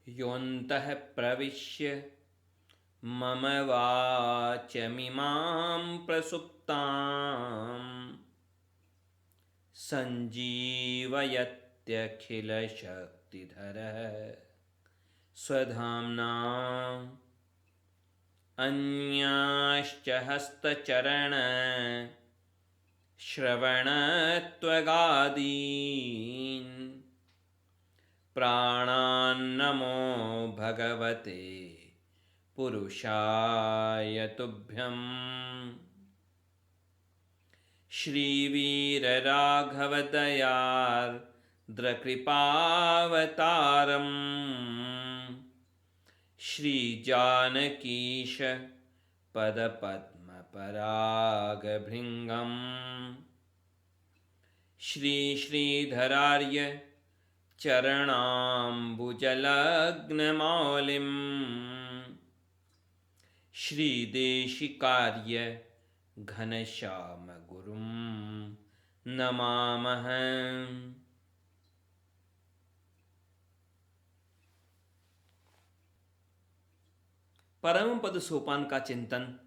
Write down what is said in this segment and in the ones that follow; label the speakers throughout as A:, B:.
A: योऽन्तः प्रविश्य मम वाचमिमां प्रसुप्ताम् सञ्जीवयत्यखिलशक्तिधरः स्वधाम्ना अन्याश्च हस्तचरण श्रवणत्वगादीन् प्राणान्नमो भगवते पुरुषाय तुभ्यम्। श्रीवीरराघवदयार्द्रकृपावतारम् श्रीजानकीश पदपद्मपरागभृङ्गम् श्रीश्रीधरार्य चरणाम्बुजलग्नमौलिम् श्रीदेशिकार्य घनश्यामगुरुं नमामः। परम पद सोपान का चिंतन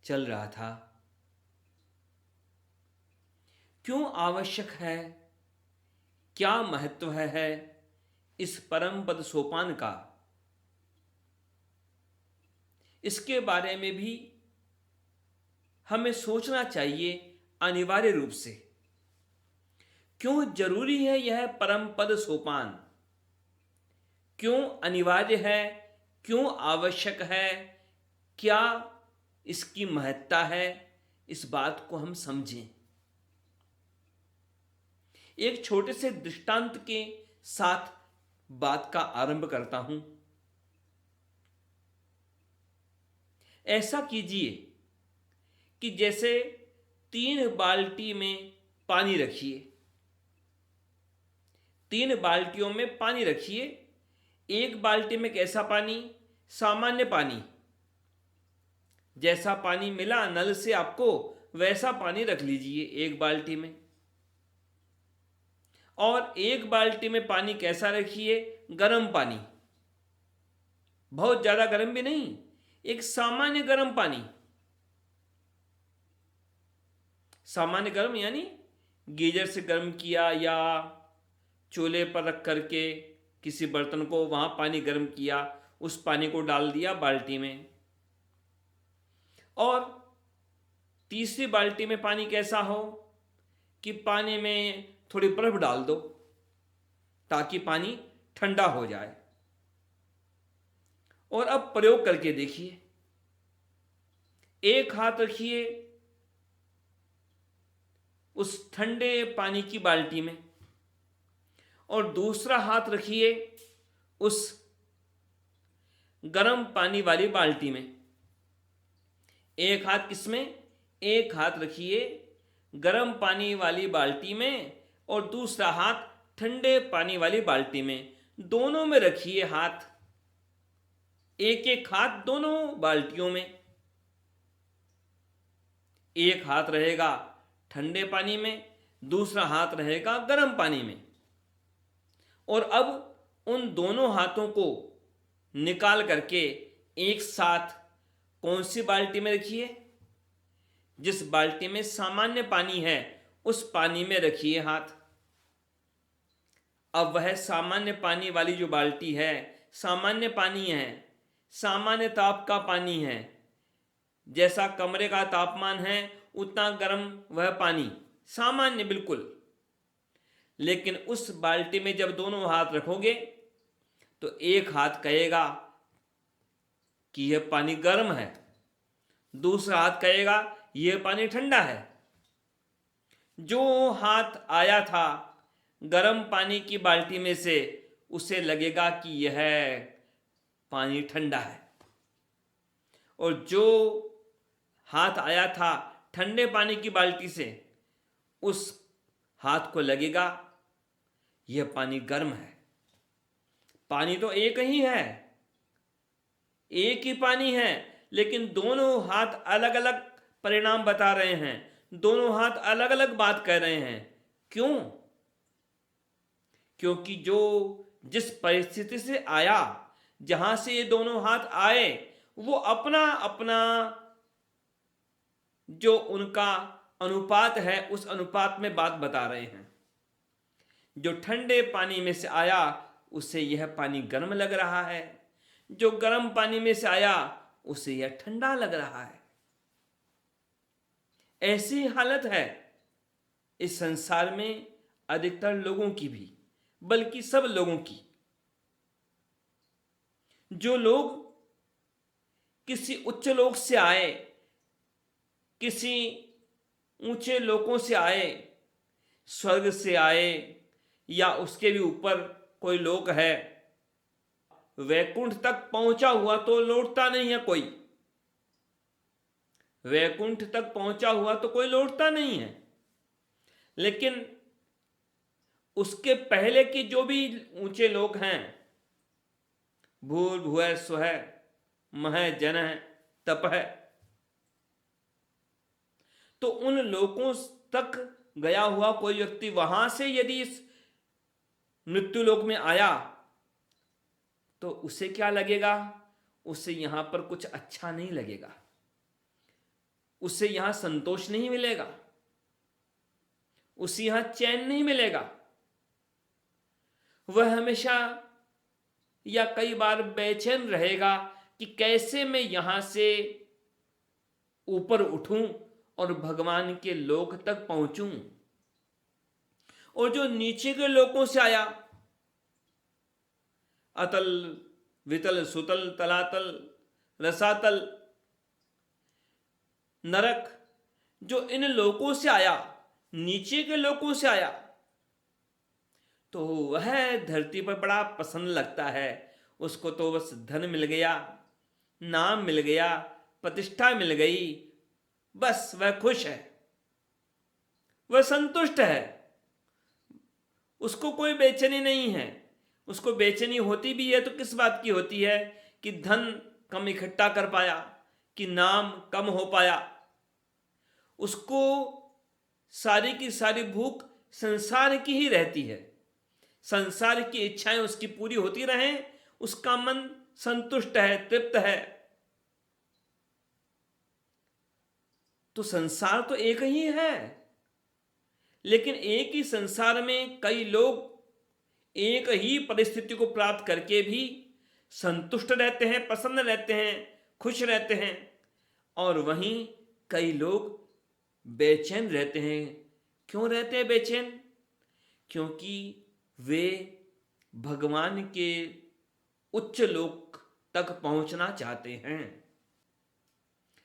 A: चल रहा था। क्यों आवश्यक है, क्या महत्व है इस परम पद सोपान का, इसके बारे में भी हमें सोचना चाहिए अनिवार्य रूप से। क्यों जरूरी है यह परम पद सोपान, क्यों अनिवार्य है, क्यों आवश्यक है, क्या इसकी महत्ता है, इस बात को हम समझें। एक छोटे से दृष्टांत के साथ बात का आरंभ करता हूं। ऐसा कीजिए कि जैसे 3 बाल्टी में पानी रखिए, 3 बाल्टियों में पानी रखिए। एक बाल्टी में कैसा पानी? सामान्य पानी, जैसा पानी मिला नल से आपको वैसा पानी रख लीजिए एक बाल्टी में। और एक बाल्टी में पानी कैसा रखिए? गर्म पानी, बहुत ज्यादा गर्म भी नहीं, एक सामान्य गर्म पानी। सामान्य गर्म यानी गीजर से गर्म किया या चूल्हे पर रख करके किसी बर्तन को वहां पानी गर्म किया, उस पानी को डाल दिया बाल्टी में। और तीसरी बाल्टी में पानी कैसा हो कि पानी में थोड़ी बर्फ डाल दो ताकि पानी ठंडा हो जाए। और अब प्रयोग करके देखिए। एक हाथ रखिए उस ठंडे पानी की बाल्टी में और दूसरा हाथ रखिए उस गर्म पानी वाली बाल्टी में। एक हाथ किसमें? एक हाथ रखिए गर्म पानी वाली बाल्टी में और दूसरा हाथ ठंडे पानी वाली बाल्टी में। दोनों में रखिए हाथ, एक एक हाथ दोनों बाल्टियों में। एक हाथ रहेगा ठंडे पानी में, दूसरा हाथ रहेगा गर्म पानी में। और अब उन दोनों हाथों को निकाल करके एक साथ कौन सी बाल्टी में रखिए? जिस बाल्टी में सामान्य पानी है उस पानी में रखिए हाथ। अब वह सामान्य पानी वाली जो बाल्टी है, सामान्य पानी है, सामान्य ताप का पानी है, जैसा कमरे का तापमान है उतना गर्म वह पानी, सामान्य बिल्कुल। लेकिन उस बाल्टी में जब दोनों हाथ रखोगे तो एक हाथ कहेगा कि यह पानी गर्म है, दूसरा हाथ कहेगा यह पानी ठंडा है। जो हाथ आया था गर्म पानी की बाल्टी में से, उसे लगेगा कि यह पानी ठंडा है। और जो हाथ आया था ठंडे पानी की बाल्टी से, उस हाथ को लगेगा यह पानी गर्म है। पानी तो एक ही है, एक ही पानी है, लेकिन दोनों हाथ अलग अलग परिणाम बता रहे हैं, दोनों हाथ अलग अलग बात कह रहे हैं। क्यों? क्योंकि जो जिस परिस्थिति से आया, जहां से ये दोनों हाथ आए, वो अपना अपना जो उनका अनुपात है उस अनुपात में बात बता रहे हैं। जो ठंडे पानी में से आया उसे यह पानी गर्म लग रहा है, जो गर्म पानी में से आया उसे यह ठंडा लग रहा है। ऐसी हालत है इस संसार में अधिकतर लोगों की भी, बल्कि सब लोगों की। जो लोग किसी उच्च लोक से आए, किसी ऊंचे लोकों से आए, स्वर्ग से आए या उसके भी ऊपर कोई लोक है, वैकुंठ तक पहुंचा हुआ तो लौटता नहीं है कोई। वैकुंठ तक पहुंचा हुआ तो कोई लौटता नहीं है, लेकिन उसके पहले की जो भी ऊंचे लोक हैं, भूर्भुवः स्वः महः जनः तपः, तो उन लोकों तक गया हुआ कोई व्यक्ति वहां से यदि इस मृत्यु लोक में आया तो उसे क्या लगेगा? उसे यहां पर कुछ अच्छा नहीं लगेगा, उसे यहां संतोष नहीं मिलेगा, उसे यहां चैन नहीं मिलेगा। वह हमेशा या कई बार बेचैन रहेगा कि कैसे मैं यहां से ऊपर उठूं और भगवान के लोक तक पहुंचूं। और जो नीचे के लोकों से आया, अतल वितल सुतल तलातल रसातल नरक, जो इन लोकों से आया, नीचे के लोकों से आया, तो वह धरती पर बड़ा पसंद लगता है। उसको तो बस धन मिल गया, नाम मिल गया, प्रतिष्ठा मिल गई, बस वह खुश है, वह संतुष्ट है। उसको कोई बेचैनी नहीं है। उसको बेचैनी होती भी है तो किस बात की होती है? कि धन कम इकट्ठा कर पाया, कि नाम कम हो पाया। उसको सारी की सारी भूख संसार की ही रहती है। संसार की इच्छाएं उसकी पूरी होती रहें, उसका मन संतुष्ट है, तृप्त है। तो संसार तो एक ही है, लेकिन एक ही संसार में कई लोग एक ही परिस्थिति को प्राप्त करके भी संतुष्ट रहते हैं, प्रसन्न रहते हैं, खुश रहते हैं। और वहीं कई लोग बेचैन रहते हैं। क्यों रहते हैं बेचैन? क्योंकि वे भगवान के उच्च लोक तक पहुंचना चाहते हैं।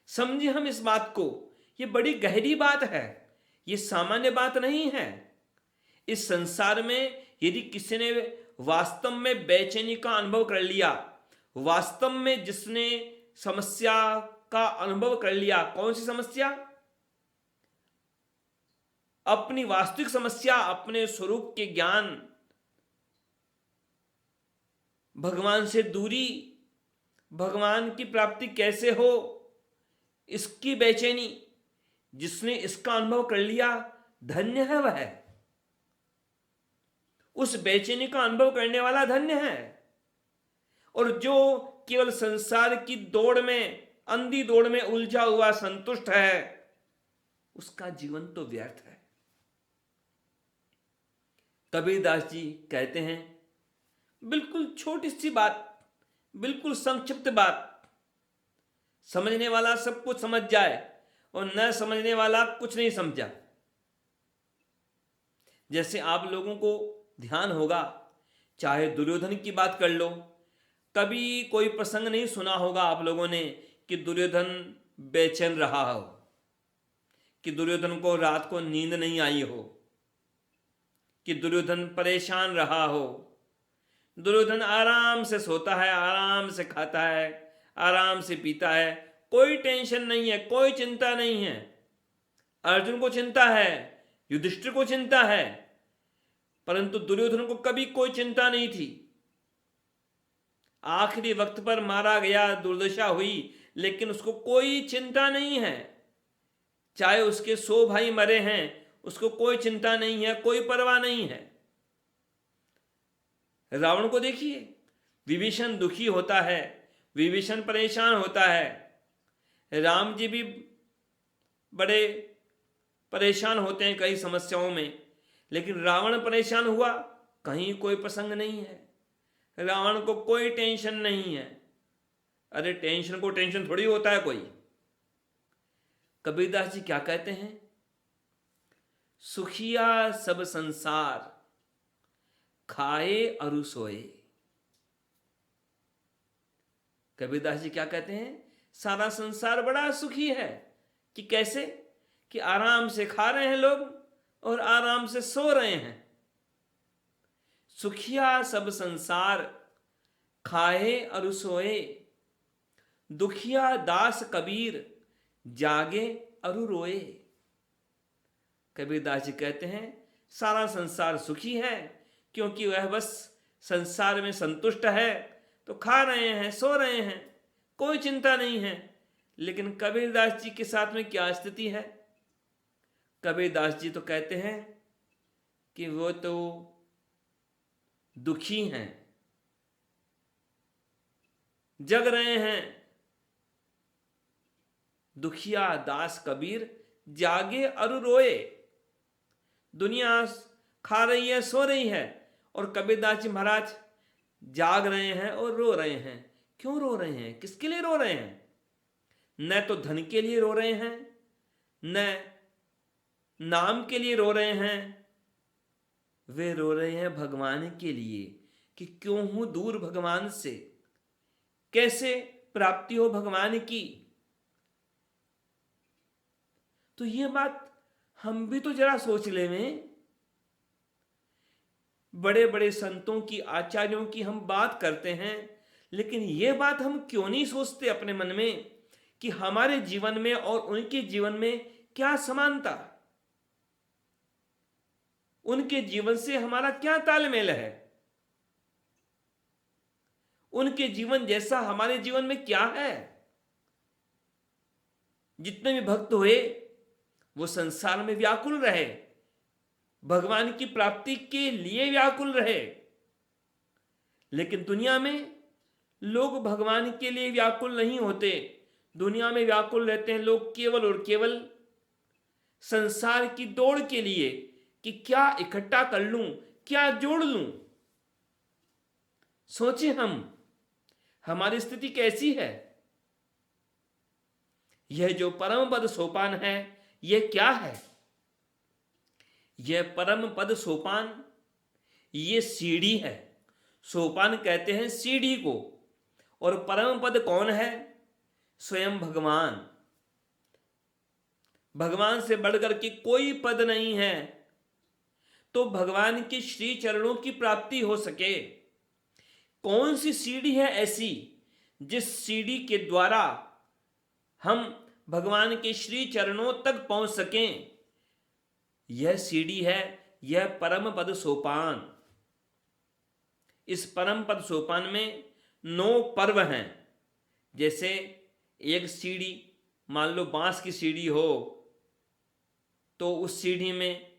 A: समझिए हम इस बात को, ये बड़ी गहरी बात है, ये सामान्य बात नहीं है। इस संसार में यदि किसी ने वास्तव में बेचैनी का अनुभव कर लिया, वास्तव में जिसने समस्या का अनुभव कर लिया, कौन सी समस्या? अपनी वास्तविक समस्या, अपने स्वरूप के ज्ञान, भगवान से दूरी, भगवान की प्राप्ति कैसे हो, इसकी बेचैनी, जिसने इसका अनुभव कर लिया, धन्य है वह। उस बेचैनी का अनुभव करने वाला धन्य है। और जो केवल संसार की दौड़ में, अंधी दौड़ में उलझा हुआ संतुष्ट है, उसका जीवन तो व्यर्थ है। कबीरदास जी कहते हैं, बिल्कुल छोटी सी बात, बिल्कुल संक्षिप्त बात, समझने वाला सब कुछ समझ जाए और न समझने वाला कुछ नहीं समझा। जैसे आप लोगों को ध्यान होगा, चाहे दुर्योधन की बात कर लो, कभी कोई प्रसंग नहीं सुना होगा आप लोगों ने कि दुर्योधन बेचैन रहा हो, कि दुर्योधन को रात को नींद नहीं आई हो, कि दुर्योधन परेशान रहा हो। दुर्योधन आराम से सोता है, आराम से खाता है, आराम से पीता है, कोई टेंशन नहीं है, कोई चिंता नहीं है। अर्जुन को चिंता है, युधिष्ठिर को चिंता है, परंतु दुर्योधन को कभी कोई चिंता नहीं थी। आखिरी वक्त पर मारा गया, दुर्दशा हुई, लेकिन उसको कोई चिंता नहीं है। चाहे उसके 100 भाई मरे हैं, उसको कोई चिंता नहीं है, कोई परवाह नहीं है। रावण को देखिए, विभीषण दुखी होता है, विभीषण परेशान होता है, राम जी भी बड़े परेशान होते हैं कई समस्याओं में, लेकिन रावण परेशान हुआ, कहीं कोई प्रसंग नहीं है, रावण को कोई टेंशन नहीं है। अरे टेंशन को टेंशन थोड़ी होता है कोई। कबीरदास जी क्या कहते हैं? सुखिया सब संसार खाए अरु सोए। कबीरदास जी क्या कहते हैं? सारा संसार बड़ा सुखी है। कि कैसे? कि आराम से खा रहे हैं लोग और आराम से सो रहे हैं। सुखिया सब संसार खाए अरु सोए, दुखिया दास कबीर जागे अरु रोए। कबीरदास जी कहते हैं सारा संसार सुखी है क्योंकि वह बस संसार में संतुष्ट है, तो खा रहे हैं, सो रहे हैं, कोई चिंता नहीं है। लेकिन कबीरदास जी के साथ में क्या स्थिति है? कबीरदास जी तो कहते हैं कि वो तो दुखी हैं, जग रहे हैं। दुखिया दास कबीर जागे अरु रोए। दुनिया खा रही है, सो रही है, और कबीरदास जी महाराज जाग रहे हैं और रो रहे हैं। क्यों रो रहे हैं? किसके लिए रो रहे हैं? न तो धन के लिए रो रहे हैं, न नाम के लिए रो रहे हैं, वे रो रहे हैं भगवान के लिए कि क्यों हूं दूर भगवान से, कैसे प्राप्ति हो भगवान की। तो ये बात हम भी तो जरा सोच ले में। बड़े बड़े संतों की, आचार्यों की हम बात करते हैं, लेकिन ये बात हम क्यों नहीं सोचते अपने मन में कि हमारे जीवन में और उनके जीवन में क्या समानता, उनके जीवन से हमारा क्या तालमेल है, उनके जीवन जैसा हमारे जीवन में क्या है। जितने भी भक्त हुए वो संसार में व्याकुल रहे, भगवान की प्राप्ति के लिए व्याकुल रहे, लेकिन दुनिया में लोग भगवान के लिए व्याकुल नहीं होते। दुनिया में व्याकुल रहते हैं लोग केवल और केवल संसार की दौड़ के लिए कि क्या इकट्ठा कर लूं, क्या जोड़ लूं। सोचे हम, हमारी स्थिति कैसी है। यह जो परम पद सोपान है, यह क्या है? यह परम पद सोपान, यह सीढ़ी है। सोपान कहते हैं सीढ़ी को, और परम पद कौन है? स्वयं भगवान। भगवान से बढ़कर के कोई पद नहीं है। तो भगवान के श्री चरणों की प्राप्ति हो सके, कौन सी सीढ़ी है ऐसी जिस सीढ़ी के द्वारा हम भगवान के श्री चरणों तक पहुंच सकें? यह सीढ़ी है, यह परम पद सोपान। इस परम पद सोपान में 9 पर्व हैं। जैसे एक सीढ़ी, मान लो बांस की सीढ़ी हो, तो उस सीढ़ी में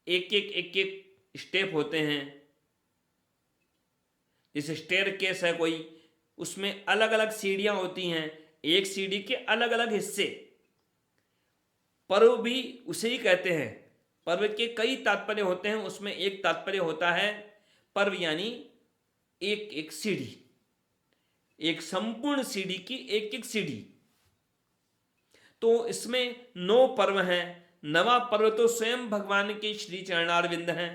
A: एक एक स्टेप होते हैं। जैसे स्टेयरकेस है कोई, उसमें अलग अलग सीढ़ियां होती हैं, एक सीढ़ी के अलग अलग हिस्से। पर्व भी उसे ही कहते हैं। पर्व के कई तात्पर्य होते हैं, उसमें एक तात्पर्य होता है पर्व यानी एक एक सीढ़ी, एक संपूर्ण सीढ़ी की एक एक सीढ़ी। तो इसमें 9 पर्व हैं। 9वां पर्व तो स्वयं भगवान के श्री चरणारविंद हैं।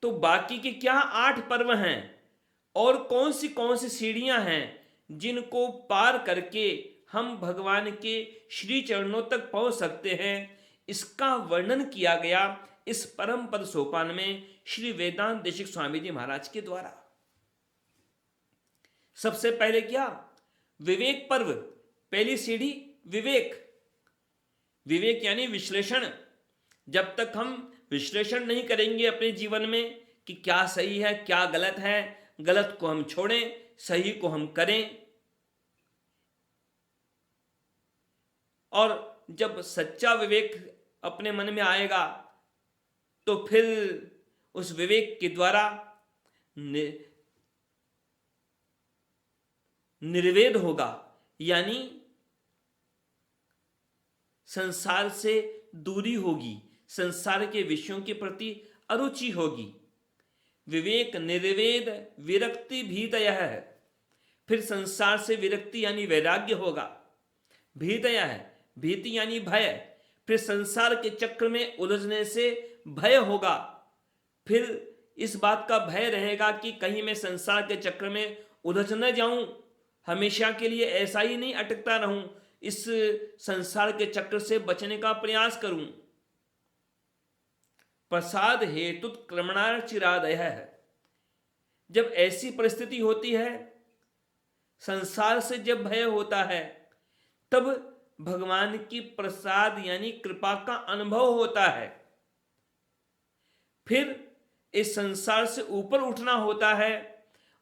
A: तो बाकी के क्या 8 पर्व हैं, और कौन सी सीढ़ियां हैं जिनको पार करके हम भगवान के श्री चरणों तक पहुंच सकते हैं। इसका वर्णन किया गया इस परम पद सोपान में श्री वेदांत देशिक स्वामी जी महाराज के द्वारा। सबसे पहले क्या? विवेक पर्व। पहली सीढ़ी विवेक। विवेक यानी विश्लेषण। जब तक हम विश्लेषण नहीं करेंगे अपने जीवन में कि क्या सही है, क्या गलत है, गलत को हम छोड़ें, सही को हम करें, और जब सच्चा विवेक अपने मन में आएगा तो फिर उस विवेक के द्वारा निर्वेद होगा, यानी संसार से दूरी होगी, संसार के विषयों के प्रति अरुचि होगी। विवेक निर्वेद विरक्ति भीतय है, फिर संसार से विरक्ति यानी वैराग्य होगा। भीतय है, भीति यानी भय, फिर संसार के चक्र में उलझने से भय होगा। फिर इस बात का भय रहेगा कि कहीं मैं संसार के चक्र में उलझ न जाऊं, हमेशा के लिए ऐसा ही नहीं अटकता रहूं, इस संसार के चक्र से बचने का प्रयास करूं। प्रसाद हेतु क्रमणाचिरादय है। जब ऐसी परिस्थिति होती है, संसार से जब भय होता है, तब भगवान की प्रसाद यानी कृपा का अनुभव होता है। फिर इस संसार से ऊपर उठना होता है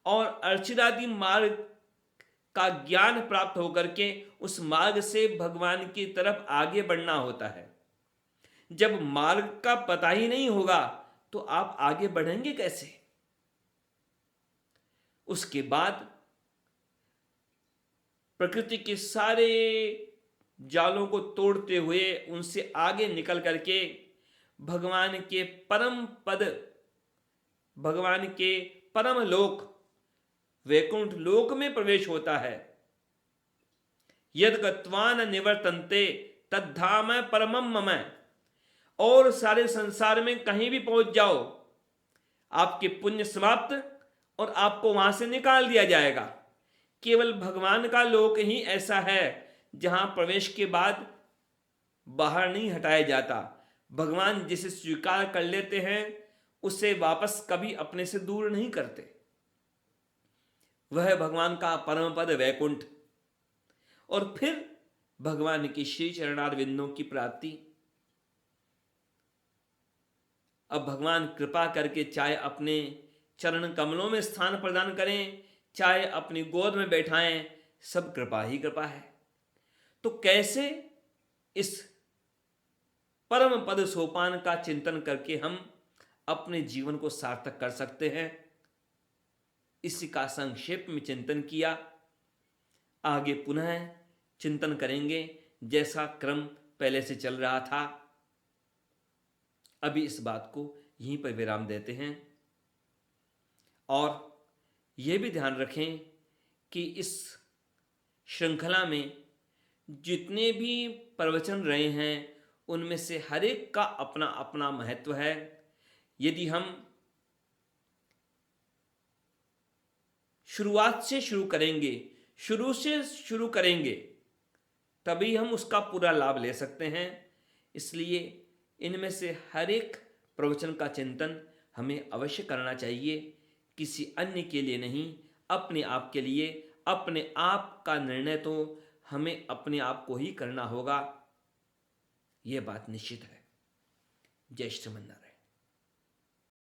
A: और अर्चिरादि मार्ग का ज्ञान प्राप्त होकर के उस मार्ग से भगवान की तरफ आगे बढ़ना होता है। जब मार्ग का पता ही नहीं होगा तो आप आगे बढ़ेंगे कैसे? उसके बाद प्रकृति के सारे जालों को तोड़ते हुए उनसे आगे निकल करके भगवान के परम पद, भगवान के परम लोक वैकुंठ लोक में प्रवेश होता है। यद गत्वा न निवर्तन्ते तद्धाम परमम मम। और सारे संसार में कहीं भी पहुंच जाओ, आपके पुण्य समाप्त और आपको वहां से निकाल दिया जाएगा। केवल भगवान का लोक ही ऐसा है जहां प्रवेश के बाद बाहर नहीं हटाया जाता। भगवान जिसे स्वीकार कर लेते हैं उसे वापस कभी अपने से दूर नहीं करते। वह भगवान का परम पद वैकुंठ, और फिर भगवान की श्री चरणारविंदों की प्राप्ति। अब भगवान कृपा करके चाहे अपने चरण कमलों में स्थान प्रदान करें, चाहे अपनी गोद में बैठाएं, सब कृपा ही कृपा है। तो कैसे इस परम पद सोपान का चिंतन करके हम अपने जीवन को सार्थक कर सकते हैं, इसी का संक्षेप में चिंतन किया। आगे पुनः चिंतन करेंगे जैसा क्रम पहले से चल रहा था। अभी इस बात को यहीं पर विराम देते हैं और यह भी ध्यान रखें कि इस श्रृंखला में जितने भी प्रवचन रहे हैं उनमें से हर एक का अपना अपना महत्व है। यदि हम शुरुआत से शुरू करेंगे, शुरू से शुरू करेंगे, तभी हम उसका पूरा लाभ ले सकते हैं। इसलिए इनमें से हर एक प्रवचन का चिंतन हमें अवश्य करना चाहिए, किसी अन्य के लिए नहीं, अपने आप के लिए। अपने आप का निर्णय तो हमें अपने आप को ही करना होगा, यह बात निश्चित है। जय श्रीमन नारायण।